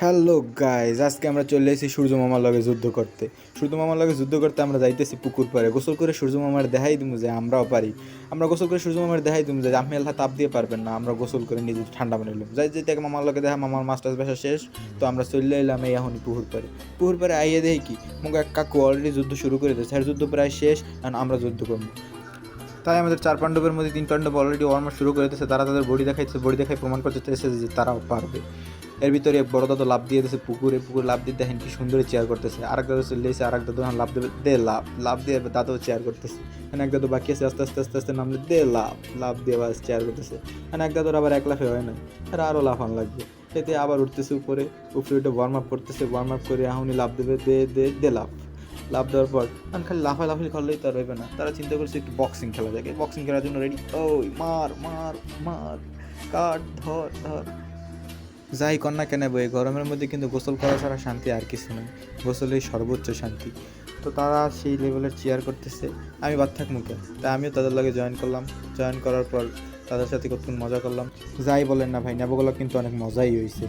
Hello guys, আজকে আমরা চলে এসেছি সূর্য মামার লগে যুদ্ধ করতে। সূর্য মামার লগে যুদ্ধ করতে আমরা যাইতেছি পুকুর পাড়ে। গোসল করে সূর্য মামার দেখাই দিমু যে আমরাও পারি। আমরা গোসল করে সূর্য মামার দেখাই দিমু যে আপনি আল্লাহ তাপ দিয়ে পারবেন না, আমরা গোসল করে নিজে ঠান্ডা বানাই নিলাম। যাই যেতে মামার লগে দেখা, মামার মাছ টাছ বেসা শেষ। তো আমরা চলে এলাম এই এখনই পুকুর পাড়ে। পুকুর পাড়ে আইয়ে দেখি কি মুখ এক কাকু অলরেডি যুদ্ধ শুরু করে দিয়েছে। আর যুদ্ধ প্রায় শেষ, কারণ আমরা যুদ্ধ করবো। তাই আমাদের 4 পাণ্ডবের মধ্যে 3 পাণ্ডব অলরেডি ওয়ার্ম আপ শুরু করে দিয়েছে। তারা তাদের বডি দেখাইছে, বডি দেখাই প্রমাণ করতে চাইছে যে তারাও পারবে। এর ভিতরে এক বড় দাদু লাভ দিয়ে দিয়েছে পুকুরে লাভ দিয়ে দেখেন কি সুন্দরই চেয়ার করতেছে। আরেক দাদু চলে এসে আরেক দাদু লাভ দেবে, দে লাভ লাভ দিয়ে দাদু চেয়ার করতেছে। এক দাদু বাকি আছে, আস্তে আস্তে আস্তে আস্তে নামলে দে লাভ লাভ দিয়ে বাস চেয়ার করতেছে। এক দাদুর আবার এক লাফে হয় না, আর আরও লাফান লাগবে। এতে আবার উঠতেছে উপরে উঠে ওয়ার্ম আপ করতেছে। ওয়ার্ম আপ করে এখনই লাভ দেবে, দে দে দে লাভ লাভ দেওয়ার পর খালি লাফালাফি করলেই তো আর হইবে না। তারা চিন্তা করছে একটু বক্সিং খেলা যায়। বক্সিং খেলার জন্য রেডি। ওই মার মার মার, কাট, ধর ধর। যাই কর না কেন বই, গরমের মধ্যে কিন্তু গোসল করা ছাড়া শান্তি আর কিছু নেই। গোসলেই সর্বোচ্চ শান্তি। তো তারা সেই লেভেলের চেয়ার করতেছে, আমি বাদ থাক মুখে। তাই আমিও তাদের লগে জয়েন করলাম। জয়েন করার পর তাদের সাথে কতক্ষণ মজা করলাম। যাই বলেন না ভাই, নেবগুলো কিন্তু অনেক মজাই হয়েছে।